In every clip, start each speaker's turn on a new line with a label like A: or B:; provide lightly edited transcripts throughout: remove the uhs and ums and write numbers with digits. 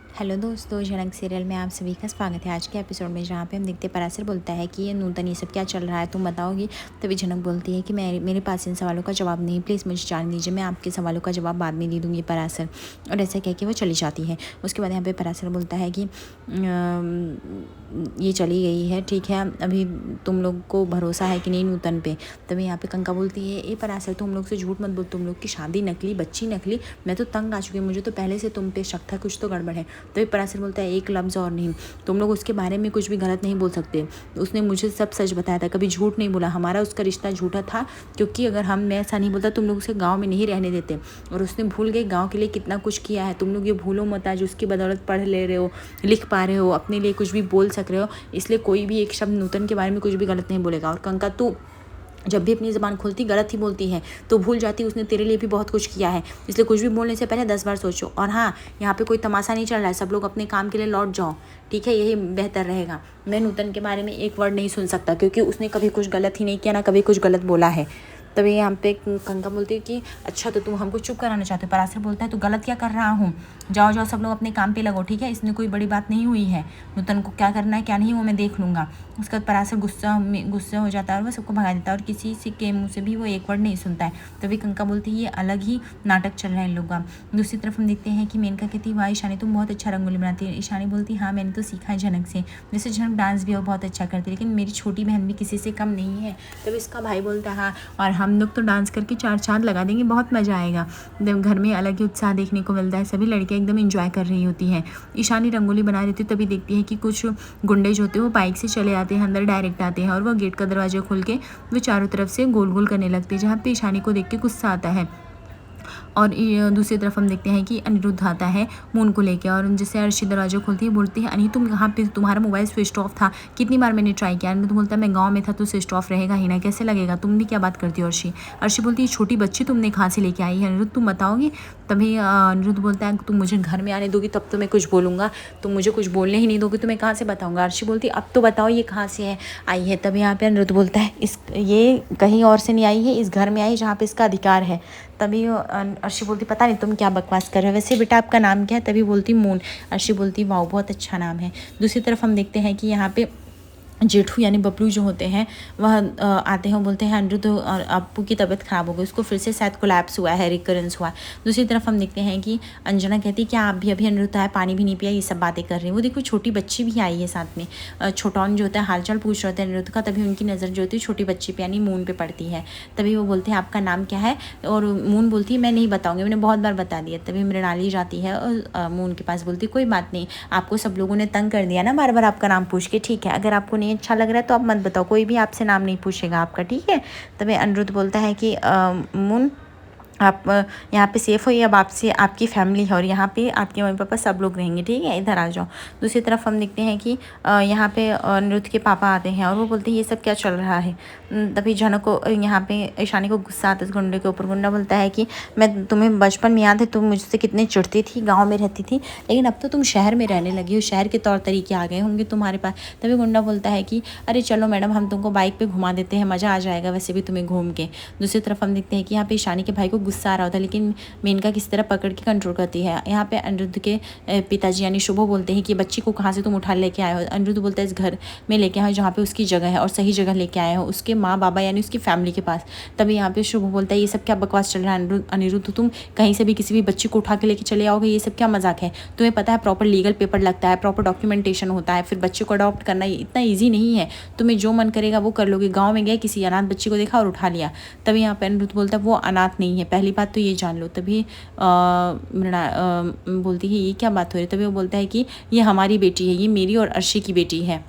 A: Hello दोस्तों, झलक serial में आप सभी का स्वागत है। आज के एपिसोड में जहाँ पे हम देखते पराशर बोलता है कि ये नूतन ये सब क्या चल रहा है, तुम बताओगी। तभी झनक बोलती है कि मेरे पास इन सवालों का जवाब नहीं, प्लीज़ मुझे जान दीजिए, मैं आपके सवालों का जवाब बाद में दे दूँगी पराशर। और ऐसा कह के वो चली जाती है। उसके बाद यहाँ पे पराशर बोलता है कि ये चली गई है, ठीक है, अभी तुम लोग को भरोसा है कि नहीं नूतन पे। तभी यहाँ पे कंका बोलती है, ए पराशर तुम लोग से झूठ मत बोल, तुम लोग की शादी नकली, बच्ची नकली, मैं तो तंग आ चुकी हूँ, मुझे तो पहले से तुम पे शक था, कुछ तो गड़बड़ है। तभी पराशर बोलता है, एक लफ्ज़ और नहीं, तुम लोग उसके बारे में कुछ भी गलत नहीं बोल सकते। उसने मुझे सब सच बताया था, कभी झूठ नहीं बोला, हमारा उसका रिश्ता झूठा था, क्योंकि अगर मैं ऐसा नहीं बोलता तुम लोग उसे गाँव में नहीं रहने देते। और उसने भूल गए गाँव के लिए कितना कुछ किया है, तुम लोग ये भूलो मत, आज उसकी बदौलत पढ़ ले रहे हो, लिख पा रहे हो, अपने लिए कुछ भी बोल सक रहे हो। इसलिए कोई भी एक शब्द नूतन के बारे में कुछ भी गलत नहीं बोलेगा। और कंका तू जब भी अपनी ज़बान खोलती गलत ही बोलती है, तो भूल जाती उसने तेरे लिए भी बहुत कुछ किया है, इसलिए कुछ भी बोलने से पहले 10 बार सोचो। और हाँ, यहाँ पे कोई तमाशा नहीं चल रहा है, सब लोग अपने काम के लिए लौट जाओ, ठीक है, यही बेहतर रहेगा। मैं नूतन के बारे में एक वर्ड नहीं सुन सकता, क्योंकि उसने कभी कुछ गलत ही नहीं किया, ना कभी कुछ गलत बोला है। तभी यहाँ पे कंका बोलती है कि अच्छा, तो तुम हमको चुप कराना चाहते हो। पराशर बोलता है, तो गलत क्या कर रहा हूँ, जाओ जाओ सब लोग अपने काम पे लगो, ठीक है, इसमें कोई बड़ी बात नहीं हुई है, नूतन को क्या करना है क्या नहीं वो मैं देख लूँगा। उसके बाद पराशर गुस्सा हो जाता है और वह सबको भगा देता है, और किसी से के मुँह से भी वो एक वर्ड नहीं सुनता है। तभी कंका बोलती है, ये अलग ही नाटक चल रहा है इन लोग का। दूसरी तरफ हम देखते हैं कि मेनका कहती है, वाह ईशानी तुम बहुत अच्छा रंगोली बनाती है। ईशानी बोलती है, हाँ मैंने तो सीखा है झनक से, जैसे झनक डांस भी बहुत अच्छा करती है, लेकिन मेरी छोटी बहन भी किसी से कम नहीं है। तब इसका भाई बोलता है, हाँ, और हम लोग तो डांस करके 4 चाँद लगा देंगे, बहुत मज़ा आएगा। घर में अलग ही उत्साह देखने को मिलता है, सभी लड़कियाँ एकदम इंजॉय कर रही होती हैं। ईशानी रंगोली बना रही थी, तभी देखती है कि कुछ गुंडे जो होते हैं वो बाइक से चले आते हैं, अंदर डायरेक्ट आते हैं, और वो गेट का दरवाजा खोल के वो चारों तरफ से गोल गोल करने लगते हैं, जहाँ पे ईशानी को देख के गुस्सा आता है। और दूसरी तरफ हम देखते हैं कि अनिरुद्ध आता है मून को लेकर, और जिससे अर्शी दरवाजा खोलती है, बोलती है, अनी तुम यहाँ पे, तुम्हारा मोबाइल स्विच ऑफ था, कितनी बार मैंने ट्राई किया। अनिरुद्ध बोलता है, मैं गाँव में था तो स्विच ऑफ रहेगा ही ना, कैसे लगेगा, तुम भी क्या बात करती हो अर्शी। अर्शी बोलती है, छोटी बच्ची तुमने कहाँ से लेके आई है अनिरुद्ध, तुम बताओगी। तभी अनिरुद्ध बोलता है, तुम मुझे घर में आने दोगी तब तो मैं कुछ बोलूँगा, तुम मुझे कुछ बोलने ही नहीं दोगी तो मैं कहाँ से बताऊँगा। अर्शी बोलती है, अब तो बताओ ये कहाँ से है आई है। तभी यहाँ पे अनिरुद्ध बोलता है, ये कहीं और से नहीं आई है, इस घर में आई जहाँ पे इसका अधिकार है। तभी अर्शी बोलती, पता नहीं तुम क्या बकवास कर रहे हो, वैसे बेटा आपका नाम क्या है। तभी बोलती मून। अर्शी बोलती, वाह बहुत अच्छा नाम है। दूसरी तरफ हम देखते हैं कि यहाँ पे जेठू यानी बबलू जो होते हैं वह आते हैं, बोलते हैं अनिरुद्ध और अप्पू की तबीयत ख़राब हो गई, उसको फिर से शायद कोलैप्स हुआ है, रिकरेंस हुआ है। दूसरी तरफ हम देखते हैं कि अंजना कहती है कि आप भी अभी अनिरुद्ध आया, पानी भी नहीं पिया, ये सब बातें कर रही हैं। वो देखो छोटी बच्ची भी आई है साथ में, छोटौन जो होता है हालचाल पूछ रहे होते हैं अनिरुद्ध का। तभी उनकी नज़र जो होती है छोटी बच्ची पे यानी मून पे पड़ती है। तभी वो बोलते हैं, आपका नाम क्या है। और मून बोलती है, मैं नहीं बताऊँगी, मैंने बहुत बार बता दिया। तभी मृणाली जाती है और मून के पास बोलती, कोई बात नहीं, आपको सब लोगों ने तंग कर दिया ना बार बार आपका नाम पूछ के, ठीक है, अगर आपको नहीं अच्छा लग रहा है तो आप मत बताओ, कोई भी आपसे नाम नहीं पूछेगा आपका, ठीक है। तभी अनिरुद्ध बोलता है कि मून आप यहाँ पे सेफ़ हो, अब आपसे आपकी फैमिली है और यहाँ पे आपके मम्मी पापा सब लोग रहेंगे, ठीक है, इधर आ जाओ। दूसरी तरफ हम देखते हैं कि यहाँ पे अनिरुद्ध के पापा आते हैं और वो बोलते हैं, ये सब क्या चल रहा है। तभी झनक को यहाँ पे ईशानी को गुस्सा आता है इस गुंडे के ऊपर। गुंडा बोलता है कि मैं तुम्हें बचपन में याद है, तुम मुझसे कितने चिढ़ती थी, गाँव में रहती थी, लेकिन अब तो तुम शहर में रहने लगी हो, शहर के तौर तरीके आ गए होंगे तुम्हारे पास। तभी गुंडा बोलता है कि अरे चलो मैडम, हम तुमको बाइक पर घुमा देते हैं, मज़ा आ जाएगा वैसे भी तुम्हें घूम के। दूसरी तरफ हम देखते हैं कि यहाँ पे ईशानी के भाई को गुस्सा आ रहा होता है, लेकिन मेनका किस तरह पकड़ के कंट्रोल करती है। यहाँ पे अनिरुद्ध के पिताजी यानी शुभ बोलते हैं कि बच्ची को कहाँ से तुम उठा लेके आए हो। अनिरुद्ध बोलता है, इस घर में लेके आए हो जहाँ पे उसकी जगह है, और सही जगह लेके आए हो, उसके माँ बाबा यानी उसकी फैमिली के पास। तभी यहाँ पे शुभ बोलता है, ये सब क्या बकवास चल रहा है अनिरुद्ध, तुम कहीं से भी किसी भी बच्ची को उठा के लेके चले आओगे, ये सब क्या मजाक है। तुम्हें पता है प्रॉपर लीगल पेपर लगता है, प्रॉपर डॉक्यूमेंटेशन होता है, फिर बच्चे को अडॉप्ट करना इतना ईजी नहीं है, तुम्हें जो मन करेगा वो कर लोगे। गाँव में गए, किसी अनाथ बच्ची को देखा और उठा लिया। तभी यहाँ पे अनिरुद्ध बोलता है, वो अनाथ नहीं है, पहली बात तो ये जान लो। तभी मृणा बोलती है, ये क्या बात हो रही है। तभी वो बोलता है कि ये हमारी बेटी है, ये मेरी और अर्शी की बेटी है।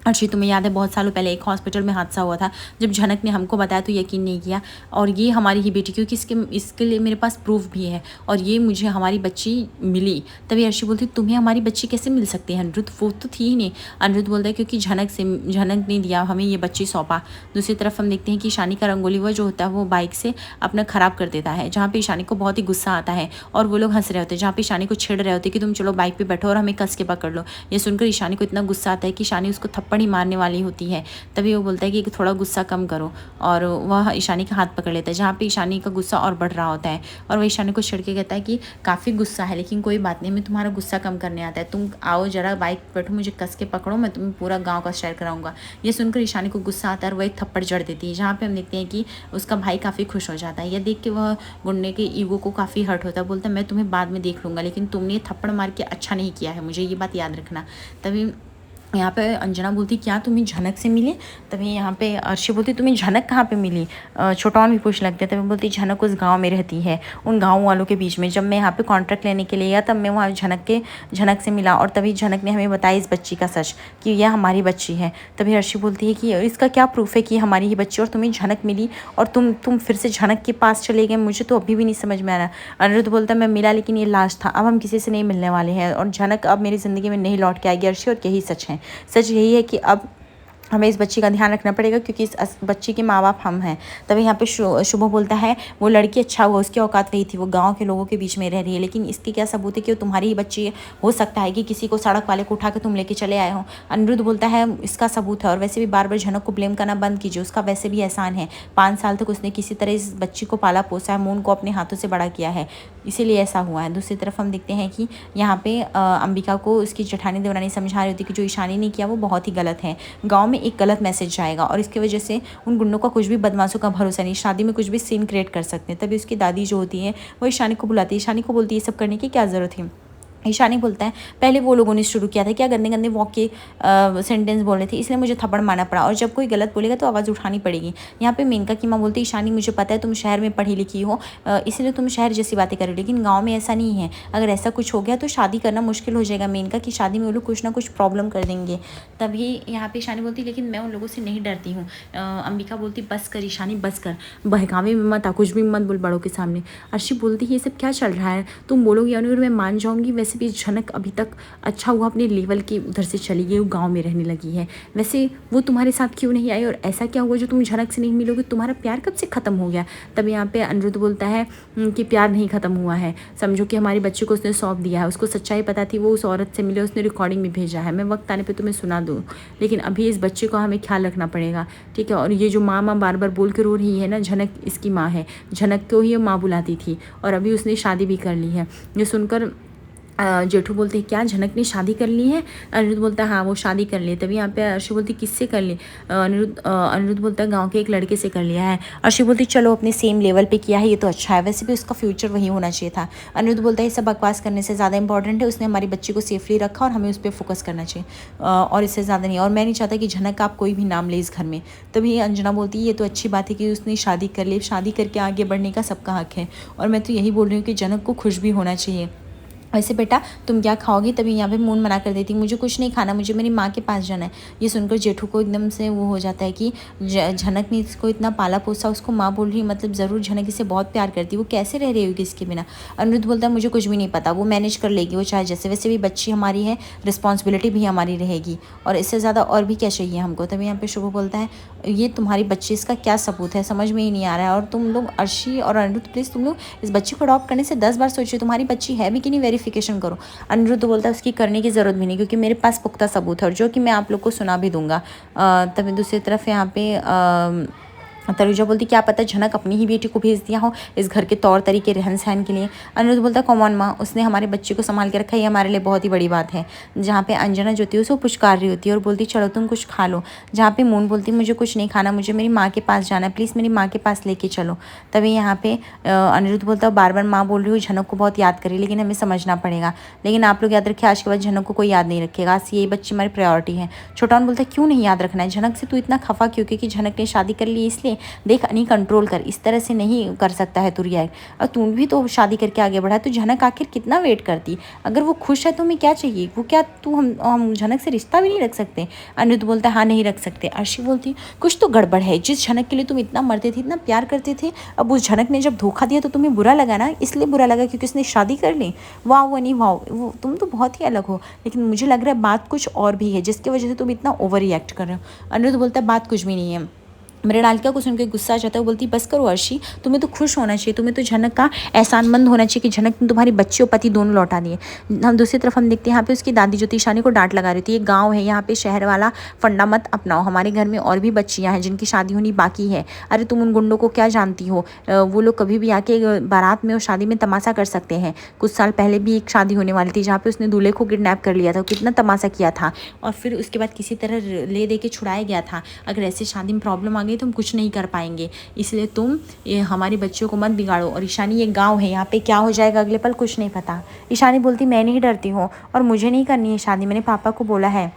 A: अर्शी, तुम्हें याद है बहुत सालों पहले एक हॉस्पिटल में हादसा हुआ था, जब झनक ने हमको बताया तो यकीन नहीं किया, और ये हमारी ही बेटी, क्योंकि इसके लिए मेरे पास प्रूफ भी है, और ये मुझे हमारी बच्ची मिली। तभी अर्शी बोलती, तुम्हें हमारी बच्ची कैसे मिल सकती है अनिरुद्ध, वो तो थी ही नहीं। अनिरुद्ध बोलता है, क्योंकि झनक ने दिया हमें ये बच्ची सौंपा। दूसरी तरफ हम देखते हैं कि ईशानी का रंगोली वो जो होता है वो बाइक से अपना ख़राब कर देता है, जहाँ पे ईशानी को बहुत ही गुस्सा आता है, और वो लोग हंस रहे होते हैं, जहाँ पे ईशानी को छेड़ रहे होते कि तुम चलो बाइक पर बैठो और हमें कस के पकड़ लो। ये सुनकर ईशानी को इतना गुस्सा आता है कि ईशानी उसको थप्पड़ ही मारने वाली होती है। तभी वो बोलता है कि थोड़ा गुस्सा कम करो, और वह ईशानी का हाथ पकड़ लेता है, जहाँ पे ईशानी का गुस्सा और बढ़ रहा होता है। और वह ईशानी को छिड़ के कहता है कि काफ़ी गुस्सा है, लेकिन कोई बात नहीं, मैं तुम्हारा गुस्सा कम करने आता है, तुम आओ जरा बाइक पर बैठो, मुझे कस के पकड़ो, मैं तुम्हें पूरा गाँव का सैर कराऊंगा। ये सुनकर ईशानी को गुस्सा आता है और वह एक थप्पड़ जड़ देती है, जहाँ पे हम देखते हैं कि उसका भाई काफ़ी खुश हो जाता है। यह देख के वह गुंडे के ईगो को काफ़ी हर्ट होता है, बोलता है मैं तुम्हें बाद में देख लूँगा, लेकिन तुमने ये थप्पड़ मार के अच्छा नहीं किया है, मुझे ये बात याद रखना। तभी यहाँ पे अंजना बोलती क्या तुम्हें झनक से मिली? तभी यहाँ पे अर्शी बोलती तुम्हें झनक कहाँ पे मिली? छोटान भी पूछ लगते हैं। तभी बोलती झनक उस गांव में रहती है, उन गांव वालों के बीच में। जब मैं यहाँ पे कॉन्ट्रैक्ट लेने के लिए गया तब मैं वहाँ झनक से मिला, और तभी झनक ने हमें बताया इस बच्ची का सच कि यह हमारी बच्ची है। तभी अर्शी बोलती है कि इसका क्या प्रूफ है कि हमारी ही बच्ची और तुम्हें झनक मिली, और तुम फिर से झनक के पास चले गए? मुझे तो अभी भी नहीं समझ में आ रहा। अनिरुद्ध बोलता मैं मिला, लेकिन ये लास्ट था, अब हम किसी से नहीं मिलने वाले हैं, और झनक अब मेरी ज़िंदगी में नहीं लौट के आएगी अर्शी, और यही सच है। सच यही है कि अब हमें इस बच्ची का ध्यान रखना पड़ेगा, क्योंकि इस बच्ची के माँ बाप हम हैं। तभी यहाँ पे शुभ बोलता है वो लड़की अच्छा हुआ, उसकी औकात वही थी, वो गांव के लोगों के बीच में रह रही है, लेकिन इसकी क्या सबूत है कि वो तुम्हारी ही बच्ची है? हो सकता है कि किसी को सड़क वाले को उठा के तुम लेके चले आए हो। अनिरुद्ध बोलता है इसका सबूत है, और वैसे भी बार बार झनक को ब्लेम करना बंद कीजिए, उसका वैसे भी एहसान है, 5 साल तक उसने किसी तरह इस बच्ची को पाला पोसा है, मून को अपने हाथों से बड़ा किया है, इसीलिए ऐसा हुआ है। दूसरी तरफ हम देखते हैं कि यहाँ पे अंबिका को उसकी जेठानी देवरानी समझा रही होती कि जो ईशानी ने किया वो बहुत ही गलत है, गाँव में एक गलत मैसेज जाएगा, और इसकी वजह से उन गुंडों का कुछ भी, बदमाशों का भरोसा नहीं, शादी में कुछ भी सीन क्रिएट कर सकते हैं। तभी उसकी दादी जो होती है वो ईशानी को बुलाती है, ईशानी को बोलती है ये सब करने की क्या ज़रूरत है? ईशानी बोलता है पहले वो लोगों ने शुरू किया था, क्या गंदे गंदे वॉक के सेंटेंस बोल रहे थे, इसलिए मुझे थप्पड़ मारना पड़ा, और जब कोई गलत बोलेगा तो आवाज़ उठानी पड़ेगी। यहाँ पे मेनका की माँ बोलती है ईशानी मुझे पता है तुम शहर में पढ़ी लिखी हो, इसलिए तुम शहर जैसी बातें कर रही हो, लेकिन गाँव में ऐसा नहीं है, अगर ऐसा कुछ हो गया तो शादी करना मुश्किल हो जाएगा मेनका की शादी में वो लोग कुछ ना कुछ प्रॉब्लम कर देंगे। तभी यहाँ पे ईशानी बोलती लेकिन मैं उन लोगों से नहीं डरती हूँ। अंबिका बोलती बस कर ईशानी बस कर, बहकावे में मत आ, कुछ भी मत बोल बड़ों के सामने। अर्शी बोलती ये सब क्या चल रहा है, तुम बोलोगी और मैं मान जाऊँगी, वैसे भी झनक अभी तक अच्छा हुआ अपने लेवल के उधर से चली गई, वो गांव में रहने लगी है, वैसे वो तुम्हारे साथ क्यों नहीं आई, और ऐसा क्या हुआ जो तुम झनक से नहीं मिलोगे, तुम्हारा प्यार कब से ख़त्म हो गया? तब यहाँ पे अनिरुद्ध बोलता है कि प्यार नहीं ख़त्म हुआ है, समझो कि हमारी बच्ची को उसने सौंप दिया है, उसको सच्चाई पता थी, वो उस औरत से मिले, उसने रिकॉर्डिंग भी भेजा है, मैं वक्त आने पर तुम्हें सुना दूँ, लेकिन अभी इस बच्चे को हमें ख्याल रखना पड़ेगा, ठीक है? और ये जो माँ बार बार बोल के रो रही है ना, झनक इसकी माँ है, झनक को ही माँ बुलाती थी, और अभी उसने शादी भी कर ली है। ये सुनकर जेठू बोलते हैं क्या झनक ने शादी कर ली है? अनिरुद्ध बोलता है हाँ वो शादी कर ली। तभी यहाँ पे अर्शी बोलती किससे कर ली? अनिरुद्ध बोलता है गांव के एक लड़के से कर लिया है। अर्शी बोलती चलो अपने सेम लेवल पे किया है ये तो अच्छा है, वैसे भी उसका फ्यूचर वही होना चाहिए था। अनिरुद्ध बोलता है ये सब बकवास करने से ज़्यादा इंपॉर्टेंट है उसने हमारी बच्ची को सेफली रखा और हमें उस पर फोकस करना चाहिए, और इससे ज़्यादा नहीं, और मैं नहीं चाहता कि झनक का आप कोई भी नाम ले इस घर में। तभी अंजना बोलती है ये तो अच्छी बात है कि उसने शादी कर ली, शादी करके आगे बढ़ने का सबका हक है, और मैं तो यही बोल रही हूँ कि झनक को खुश भी होना चाहिए। वैसे बेटा तुम क्या खाओगी? तभी यहाँ पे मून मना कर देती मुझे कुछ नहीं खाना, मुझे मेरी माँ के पास जाना है। ये सुनकर जेठू को एकदम से वो हो जाता है कि झनक ने इसको इतना पाला पोसा, उसको माँ बोल रही, मतलब ज़रूर झनक इसे बहुत प्यार करती, वो कैसे रह रही होगी इसके बिना? अनिरुद्ध बोलता है मुझे कुछ भी नहीं पता, वो मैनेज कर लेगी, वो चाहे जैसे, वैसे भी बच्ची हमारी है, रिस्पॉन्सिबिलिटी भी हमारी रहेगी, और इससे ज़्यादा और भी क्या चाहिए हमको। तभी यहाँ पे शुभ बोलता है ये तुम्हारी बच्ची, इसका क्या सबूत है, समझ में ही नहीं आ रहा है, और तुम लोग अर्शी और अनिरुद्ध प्लीज़ तुम लोग इस बच्ची को अडॉप्ट करने से 10 बार सोचिए, तुम्हारी बच्ची है भी कि नहीं वेरिफिकेशन करो। अनिरुद्ध बोलता है उसकी करने की ज़रूरत भी नहीं, क्योंकि मेरे पास पुख्ता सबूत है, और जो कि मैं आप लोग को सुना भी दूंगा। तभी दूसरी तरफ यहाँ पे तनुजा बोलती क्या पता झनक अपनी ही बेटी को भेज दिया हो इस घर के तौर तरीके रहन सहन के लिए। अनिरुद्ध बोलता कॉमन माँ, उसने हमारे बच्चे को संभाल के रखा, ये हमारे लिए बहुत ही बड़ी बात है। जहाँ पे अंजना जो होती है उसको पुचकार रही होती है और बोलती चलो तुम कुछ खा लो। जहाँ पे मून बोलती मुझे कुछ नहीं खाना, मुझे मेरी माँ के पास जाना है, प्लीज़ मेरी माँ के पास लेके चलो। तभी यहाँ पे अनिरुद्ध बोलता बार बार माँ बोल रही हूँ झनक को बहुत याद करी, लेकिन हमें समझना पड़ेगा, लेकिन आप लोग याद रखिए आज के बाद झनक को कोई याद नहीं रखेगा, आज ये बच्ची हमारी प्रायोरिटी है। छोटा बोलता है क्यों नहीं याद रखना है झनक से, तू इतना खफा क्यों? क्योंकि झनक ने शादी कर ली इसलिए। देख अनी कंट्रोल कर, इस तरह से नहीं कर सकता है तू रिएक्ट, और तू भी तो शादी करके आगे बढ़ा, तो झनक आखिर कितना वेट करती? अगर वो खुश है तो हमें क्या चाहिए? वो क्या तू हम झनक से रिश्ता भी नहीं रख सकते? अनिरुद्ध बोलता है हाँ नहीं रख सकते। अर्शी बोलती कुछ तो गड़बड़ है, जिस झनक के लिए तुम इतना मरते थे, इतना प्यार करते थे, अब उस झनक ने जब धोखा दिया तो तुम्हें बुरा लगा ना? इसलिए बुरा लगा क्योंकि उसने शादी कर ली? वाह अनी वाह, वो तुम तो बहुत ही अलग हो, लेकिन मुझे लग रहा है बात कुछ और भी है जिसकी वजह से तुम इतना ओवर रिएक्ट कर रहे हो। अनिरुद्ध बोलता है बात कुछ भी नहीं है, मृणालिका को सुनकर गुस्सा आ जाता है। वो बोलती बस करो अर्शी, तुम्हें तो खुश होना चाहिए, तुम्हें तो झनक का एहसानमंद होना चाहिए कि झनक ने तुम्हारी बच्ची और पति दोनों लौटा दिए। हम दूसरी तरफ हम देखते हैं यहाँ पे उसकी दादी जो थी ईशानी को डांट लगा रही थी। ये गाँव है, यहाँ पे शहर वाला फंडा मत अपनाओ, हमारे घर में और भी बच्चियाँ हैं जिनकी शादी होनी बाकी है। अरे तुम उन गुंडों को क्या जानती हो, वो लोग कभी भी आके बारात में और शादी में तमाशा कर सकते हैं। कुछ साल पहले भी एक शादी होने वाली थी जहाँ पे उसने दूल्हे को किडनैप कर लिया था, कितना तमाशा किया था और फिर उसके बाद किसी तरह ले दे के छुड़ाया गया था। अगर ऐसे शादी में प्रॉब्लम आ गई तो हम कुछ नहीं कर पाएंगे, इसलिए तुम ये हमारी बच्चियों को मत बिगाड़ो। और ईशानी ये गांव है, यहाँ पे क्या हो जाएगा अगले पल कुछ नहीं पता। ईशानी बोलती मैं नहीं डरती हूँ और मुझे नहीं करनी है शादी, मैंने पापा को बोला है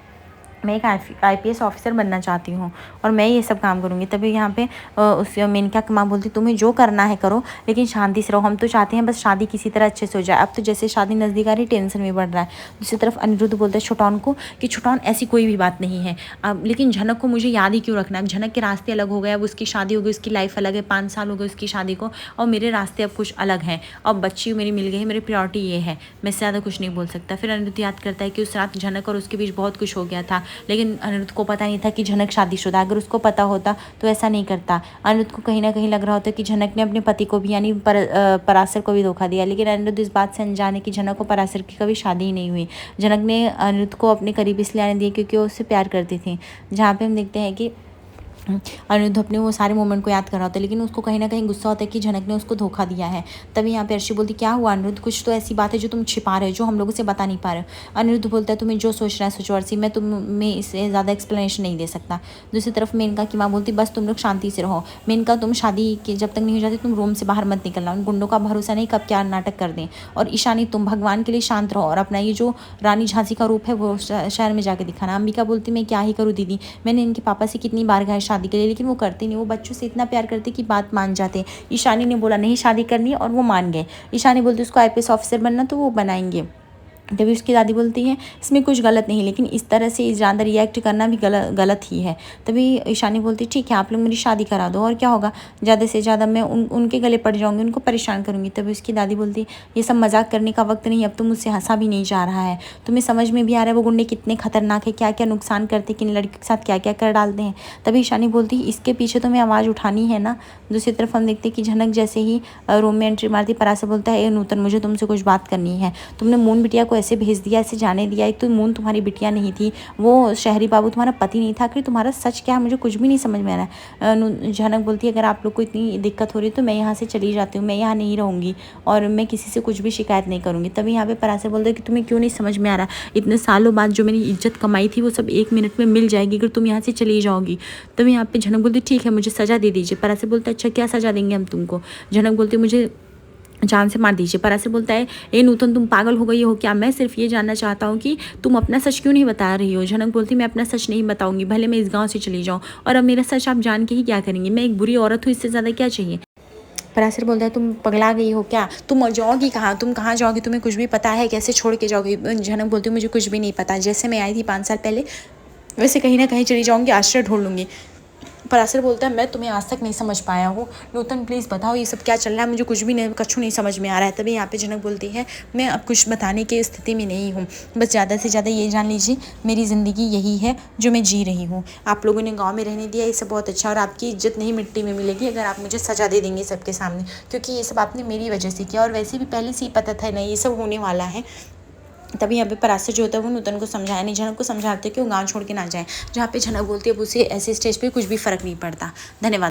A: मैं एक IPS ऑफिसर बनना चाहती हूँ और मैं ये सब काम करूँगी। तभी यहाँ पे उस मेनका की माँ बोलती तुम्हें जो करना है करो लेकिन शांति से रहो, हम तो चाहते हैं बस शादी किसी तरह अच्छे से हो जाए। अब तो जैसे शादी नज़दीक आ रही टेंशन भी बढ़ रहा है। दूसरी तरफ अनिरुद्ध बोलता है छोटौन को कि छोटौन ऐसी कोई भी बात नहीं है, अब लेकिन झनक को मुझे याद ही क्यों रखना है। अब झनक के रास्ते अलग हो गए, अब उसकी शादी हो गई, उसकी लाइफ अलग है, 5 साल हो गए उसकी शादी को और मेरे रास्ते अब कुछ अलग हैं। अब बच्ची मेरी मिल गई है, मेरी प्रायोरिटी ये है, मैं इससे ज़्यादा कुछ नहीं बोल सकता। फिर अनिरुद्ध याद करता है कि उस रात झनक और उसके बीच बहुत कुछ हो गया था, लेकिन अनिरुद्ध को पता नहीं था कि झनक शादीशुदा। अगर उसको पता होता तो ऐसा नहीं करता। अनिरुद्ध को कहीं ना कहीं लग रहा होता कि झनक ने अपने पति को भी यानी पराशर को भी धोखा दिया, लेकिन अनिरुद्ध इस बात से अनजान है कि झनक को पराशर की कभी शादी ही नहीं हुई। झनक ने अनिरुद्ध को अपने करीब इसलिए आने दिए क्योंकि वो उससे प्यार करती थी। जहाँ पे हम देखते हैं कि अनिरुद्ध अपने वो सारे मोमेंट को याद कर रहा होता है, लेकिन उसको कहीं ना कहीं गुस्सा होता है कि झनक ने उसको धोखा दिया है। तभी यहाँ पे अर्शी बोलती क्या हुआ अनिरुद्ध, कुछ तो ऐसी बात है जो तुम छिपा रहे हो, जो हम लोगों से बता नहीं पा रहे हो। अनिरुद्ध बोलता है तुम्हें जो सोचना है सोचो अर्शी, मैं तुम्हें इससे ज़्यादा एक्सप्लेनेशन नहीं दे सकता। दूसरी तरफ मेनका की माँ बोलती बस तुम लोग शांति से रहो। मेनका तुम शादी के जब तक नहीं हो जाती तुम रूम से बाहर मत निकलना, उन गुंडों का भरोसा नहीं कब क्या नाटक कर दें। और ईशानी तुम भगवान के लिए शांत रहो और अपना ये जो रानी झांसी का रूप है वो शहर में जाके दिखाना। अंबिका बोलती मैं क्या ही करूँ दीदी, मैंने इनके पापा से कितनी बार कहा है शादी के लिए लेकिन वो करते नहीं, वो बच्चों से इतना प्यार करते कि बात मान जाते। ईशानी ने बोला नहीं शादी करनी है और वो मान गए। ईशानी बोलती उसको IPS ऑफिसर बनना तो वो बनाएंगे। तभी उसकी दादी बोलती है इसमें कुछ गलत नहीं, लेकिन इस तरह से ज़्यादा रिएक्ट करना भी गलत ही है। तभी ईशानी बोलती ठीक है आप लोग मेरी शादी करा दो और क्या होगा, ज़्यादा से ज़्यादा मैं उनके गले पड़ जाऊँगी, उनको परेशान करूँगी। तभी उसकी दादी बोलती ये सब मजाक करने का वक्त नहीं, अब तो मुझसे हंसा भी नहीं जा रहा है, तुम्हें समझ में भी आ रहा है वो गुंडे कितने खतरनाक है, क्या क्या नुकसान करते, किन लड़कियों के साथ क्या क्या कर डालते हैं। तभी ईशानी बोलती इसके पीछे तो मैं आवाज़ उठानी है ना। दूसरी तरफ हम देखते कि झनक जैसे ही रूम में एंट्री मारती पराशर बोलता है नूतन मुझे तुमसे कुछ बात करनी है, तुमने मून बिटिया को ऐसे भेज दिया, ऐसे जाने दिया, एक तो मून तुम्हारी बिटिया नहीं थी, वो शहरी बाबू तुम्हारा पति नहीं था, आखिर तुम्हारा सच क्या है मुझे कुछ भी नहीं समझ में आ रहा है। झनक बोलती है अगर आप लोग को इतनी दिक्कत हो रही है तो मैं यहाँ से चली जाती हूँ, मैं यहाँ नहीं रहूँगी और मैं किसी से कुछ भी शिकायत नहीं करूँगी। तभी यहाँ पे पराशर बोलते हैं कि तुम्हें क्यों नहीं समझ में आ रहा, इतने सालों बाद जो मैंने इज्जत कमाई थी वो सब 1 मिनट में मिल जाएगी अगर तुम यहाँ से चली जाओगी। तभी यहाँ पे झनक बोलती ठीक है मुझे सज़ा दे दीजिए। पराशर बोलता है अच्छा क्या सज़ा देंगे हम तुमको। झनक बोलती मुझे जान से मार दीजिए। पराशर बोलता है ए नूतन तुम पागल हो गई हो क्या, मैं सिर्फ ये जानना चाहता हूँ कि तुम अपना सच क्यों नहीं बता रही हो। झनक बोलती मैं अपना सच नहीं बताऊंगी, भले मैं इस गांव से चली जाऊँ और अब मेरा सच आप जान के ही क्या करेंगे, मैं एक बुरी औरत हूँ, इससे ज़्यादा क्या चाहिए। पराशर बोलता है तुम पगला गई हो क्या, तुम जाओगी कहाँ, तुम कहाँ जाओगी, तुम्हें कुछ भी पता है, कैसे छोड़ के जाओगी। झनक बोलती मुझे कुछ भी नहीं पता, जैसे मैं आई थी 5 साल पहले वैसे कहीं ना कहीं चली जाऊँगी, आश्रय ढूंढ लूँगी। पराशर बोलता है मैं तुम्हें आज तक नहीं समझ पाया हूँ, नूतन प्लीज़ बताओ ये सब क्या चल रहा है, मुझे कुछ भी नहीं कछु नहीं समझ में आ रहा है। तभी यहाँ पे झनक बोलती है मैं अब कुछ बताने की स्थिति में नहीं हूँ, बस ज़्यादा से ज़्यादा ये जान लीजिए मेरी ज़िंदगी यही है जो मैं जी रही हूँ, आप लोगों ने गाँव में रहने दिया ये सब बहुत अच्छा, और आपकी इज्जत नहीं मिट्टी में मिलेगी अगर आप मुझे सजा दे देंगे सबके सामने, क्योंकि ये सब आपने मेरी वजह से किया और वैसे भी पहले से ही पता था नहीं ये सब होने वाला है। तभी यहाँ पे पराशर जो होता है वो नूतन को समझाया नहीं, झनक को समझाते कि वो गाँव छोड़ के ना जाए। जहाँ पे झनक बोलती है अब उसे ऐसे स्टेज पे कुछ भी फर्क नहीं पड़ता। धन्यवाद।